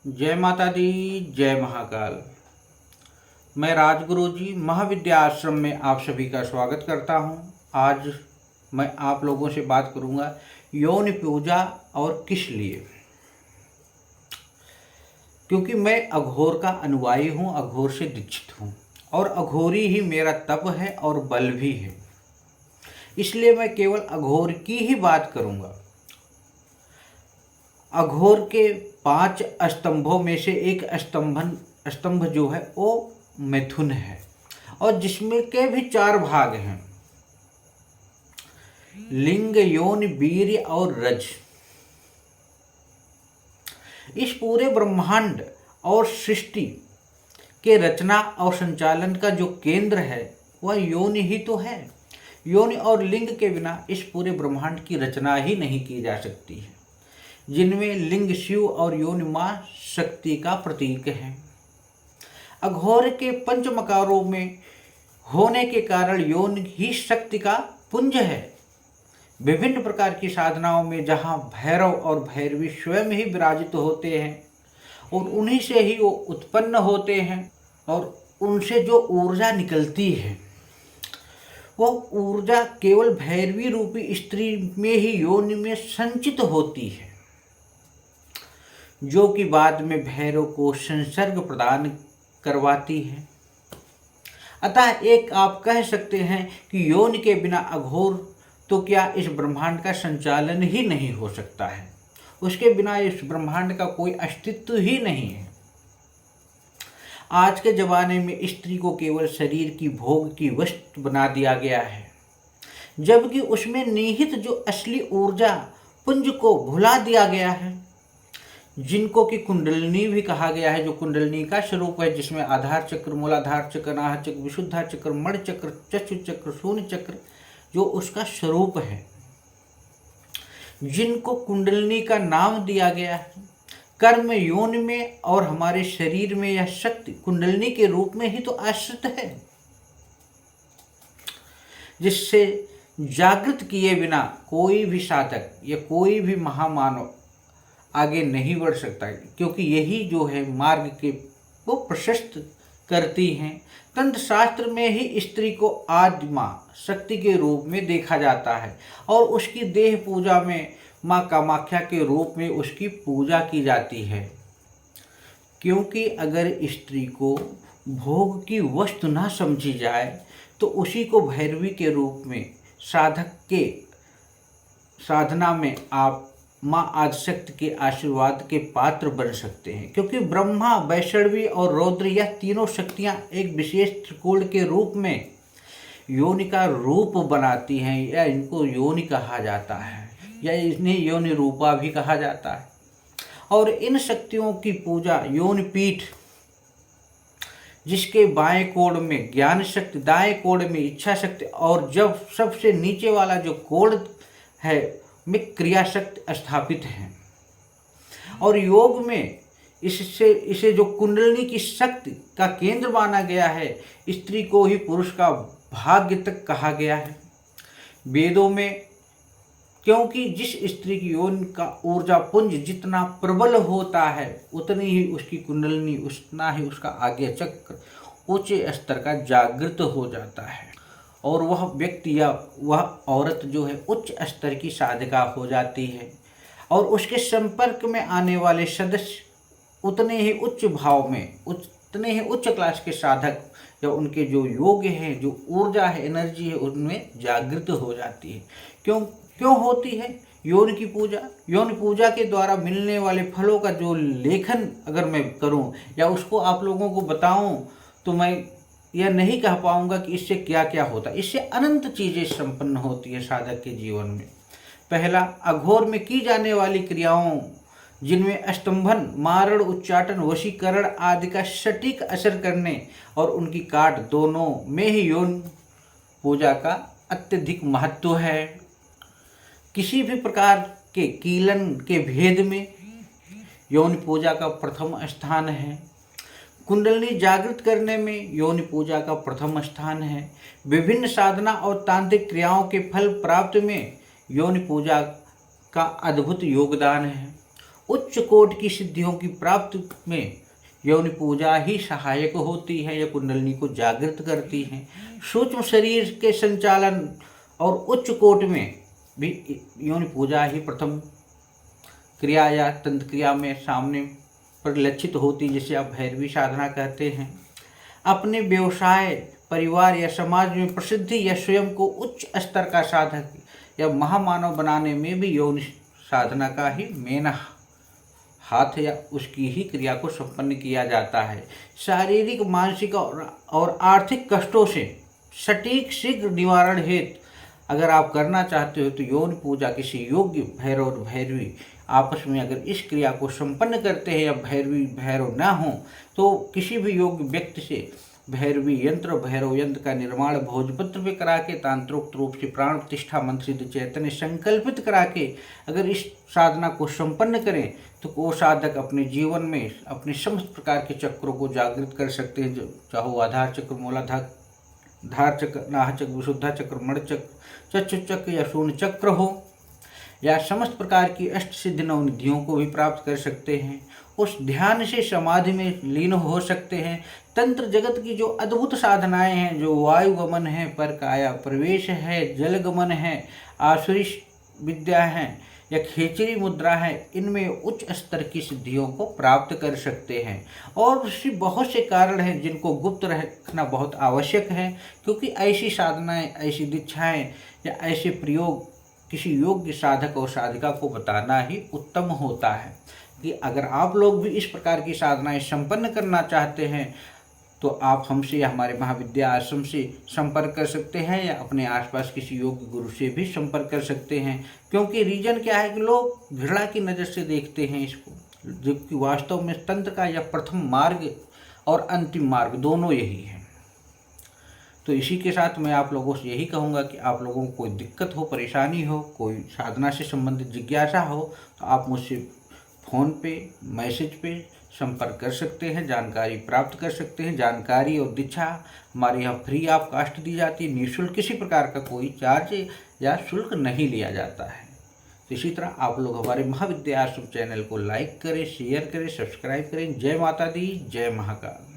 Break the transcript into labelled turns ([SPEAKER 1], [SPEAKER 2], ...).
[SPEAKER 1] जय माता दी, जय महाकाल। मैं राजगुरु जी महाविद्या आश्रम में आप सभी का स्वागत करता हूं। आज मैं आप लोगों से बात करूंगा यौन पूजा और किस लिए। क्योंकि मैं अघोर का अनुयायी हूं, अघोर से दीक्षित हूं और अघोरी ही मेरा तप है और बल भी है। इसलिए मैं केवल अघोर की ही बात करूंगा। अघोर के 5 स्तंभों में से एक स्तंभ जो है वो मिथुन है और जिसमें के भी 4 भाग हैं, लिंग, योनि, वीर्य और रज। इस पूरे ब्रह्मांड और सृष्टि के रचना और संचालन का जो केंद्र है वह योनि ही तो है। योनि और लिंग के बिना इस पूरे ब्रह्मांड की रचना ही नहीं की जा सकती है, जिनमें लिंग शिव और योनि मां शक्ति का प्रतीक है। अघोर के पंचमकारों में होने के कारण योनि ही शक्ति का पुंज है। विभिन्न प्रकार की साधनाओं में जहाँ भैरव और भैरवी स्वयं ही विराजित होते हैं और उन्हीं से ही वो उत्पन्न होते हैं और उनसे जो ऊर्जा निकलती है वह ऊर्जा केवल भैरवी रूपी स्त्री में ही योनि में संचित होती है, जो कि बाद में भैरव को संसर्ग प्रदान करवाती है। अतः एक आप कह सकते हैं कि योनि के बिना अघोर तो क्या इस ब्रह्मांड का संचालन ही नहीं हो सकता है। उसके बिना इस ब्रह्मांड का कोई अस्तित्व ही नहीं है। आज के ज़माने में स्त्री को केवल शरीर की भोग की वस्तु बना दिया गया है, जबकि उसमें निहित जो असली ऊर्जा पुंज को भुला दिया गया है, जिनको कि कुंडलिनी भी कहा गया है, जो कुंडलिनी का स्वरूप है, जिसमें आधार चक्र, मूलाधार चक्र, अनाहत चक्र, विशुद्धार चक्र, मणि चक्र, चक्षु चक्र, शून्य चक्र जो उसका स्वरूप है, जिनको कुंडलिनी का नाम दिया गया है। कर्म योनि में और हमारे शरीर में यह शक्ति कुंडलिनी के रूप में ही तो आश्रित है, जिससे जागृत किए बिना कोई भी साधक या कोई भी महामानव आगे नहीं बढ़ सकता, क्योंकि यही जो है मार्ग के वो प्रशस्त करती हैं। तंत्र शास्त्र में ही स्त्री को आदि माँ शक्ति के रूप में देखा जाता है और उसकी देह पूजा में माँ कामाख्या के रूप में उसकी पूजा की जाती है। क्योंकि अगर स्त्री को भोग की वस्तु ना समझी जाए तो उसी को भैरवी के रूप में साधक के साधना में आप माँ आदिशक्ति के आशीर्वाद के पात्र बन सकते हैं। क्योंकि ब्रह्मा, वैष्णवी और रौद्र यह तीनों शक्तियाँ एक विशेष त्रिकोण के रूप में योनि का रूप बनाती हैं, या इनको योनि कहा जाता है, या इन्हें योनि रूपा भी कहा जाता है। और इन शक्तियों की पूजा योनि पीठ, जिसके बाएं कोण में ज्ञान शक्ति, दाएं कोण में इच्छा शक्ति और जब सबसे नीचे वाला जो कोण है में क्रिया शक्ति स्थापित है। और योग में इसे जो कुंडलिनी की शक्ति का केंद्र माना गया है, स्त्री को ही पुरुष का भाग्य तक कहा गया है वेदों में। क्योंकि जिस स्त्री की योनि का ऊर्जा पुंज जितना प्रबल होता है उतनी ही उसकी कुंडलिनी, उतना ही उसका आज्ञा चक्र उच्च स्तर का जागृत हो जाता है और वह व्यक्ति या वह औरत जो है उच्च स्तर की साधका हो जाती है और उसके संपर्क में आने वाले सदस्य उतने ही उच्च भाव में, उतने ही उच्च क्लास के साधक या उनके जो योग हैं, जो ऊर्जा है, एनर्जी है, उनमें जागृत हो जाती है। क्यों होती है योनि की पूजा? योनि पूजा के द्वारा मिलने वाले फलों का जो लेखन अगर मैं करूं या उसको आप लोगों को बताऊं तो मैं यह नहीं कह पाऊंगा कि इससे क्या क्या होता है। इससे अनंत चीज़ें संपन्न होती है साधक के जीवन में। पहला, अघोर में की जाने वाली क्रियाओं जिनमें स्तंभन, मारण, उच्चाटन, वशीकरण आदि का सटीक असर करने और उनकी काट दोनों में ही यौन पूजा का अत्यधिक महत्व है। किसी भी प्रकार के कीलन के भेद में यौन पूजा का प्रथम स्थान है। कुंडलिनी जागृत करने में योनि पूजा का प्रथम स्थान है। विभिन्न साधना और तांत्रिक क्रियाओं के फल प्राप्त में योनि पूजा का अद्भुत योगदान है। उच्च कोटि की सिद्धियों की प्राप्ति में योनि पूजा ही सहायक होती है या कुंडलिनी को जागृत करती है। सूक्ष्म शरीर के संचालन और उच्च कोटि में भी योनि पूजा ही प्रथम क्रिया या तंत्र क्रिया में सामने परिलक्षित होती, जिसे आप भैरवी साधना कहते हैं। अपने व्यवसाय, परिवार या समाज में प्रसिद्धि या स्वयं को उच्च स्तर का साधक या महामानव बनाने में भी योनि साधना का ही मेन हाथ या उसकी ही क्रिया को संपन्न किया जाता है। शारीरिक, मानसिक और आर्थिक कष्टों से सटीक शीघ्र निवारण हेतु अगर आप करना चाहते हो तो यौन पूजा किसी योग्य भैरव और भैरवी आपस में अगर इस क्रिया को संपन्न करते हैं या भैरवी भैरव ना हो तो किसी भी योग्य व्यक्ति से भैरवी यंत्र, भैरव यंत्र का निर्माण भोजपत्र पे करा के तांत्रोक्त रूप से प्राण प्रतिष्ठा मंत्र सिद्ध चैतन्य संकल्पित करा के अगर इस साधना को संपन्न करें तो वो साधक अपने जीवन में अपने समस्त प्रकार के चक्रों को जागृत कर सकते हैं, चाहे वो आधार चक्र, मूलाधार, धार चक्र, नाह चक्र, विशुद्धा चक्र, मण चक्र, चक्षु चक्र या शून्य चक्र हो, या समस्त प्रकार की अष्ट सिद्ध नवनिधियों को भी प्राप्त कर सकते हैं। उस ध्यान से समाधि में लीन हो सकते हैं। तंत्र जगत की जो अद्भुत साधनाएं हैं, जो वायु गमन है, पर काया प्रवेश है, जल गमन है, आसुरी विद्या है या खेचरी मुद्रा है, इनमें उच्च स्तर की सिद्धियों को प्राप्त कर सकते हैं। और उसके बहुत से कारण हैं जिनको गुप्त रखना बहुत आवश्यक है, क्योंकि ऐसी साधनाएं, ऐसी दीक्षाएं या ऐसे प्रयोग किसी योग्य साधक और साधिका को बताना ही उत्तम होता है। कि अगर आप लोग भी इस प्रकार की साधनाएं संपन्न करना चाहते हैं तो आप हमसे या हमारे महाविद्या आश्रम से संपर्क कर सकते हैं या अपने आसपास किसी योग्य गुरु से भी संपर्क कर सकते हैं। क्योंकि रीजन क्या है कि लोग घृणा की नज़र से देखते हैं इसको, जबकि वास्तव में तंत्र का यह प्रथम मार्ग और अंतिम मार्ग दोनों यही है। तो इसी के साथ मैं आप लोगों से यही कहूँगा कि आप लोगों को कोई दिक्कत हो, परेशानी हो, कोई साधना से संबंधित जिज्ञासा हो तो आप मुझसे फ़ोन पे, मैसेज पे संपर्क कर सकते हैं, जानकारी प्राप्त कर सकते हैं। जानकारी और दीक्षा हमारे यहाँ फ्री ऑफ कास्ट दी जाती है, निःशुल्क, किसी प्रकार का कोई चार्ज या शुल्क नहीं लिया जाता है। तो इसी तरह आप लोग हमारे महाविद्या आश्रम चैनल को लाइक करें, शेयर करें, सब्सक्राइब करें। जय माता दी, जय महाकाल।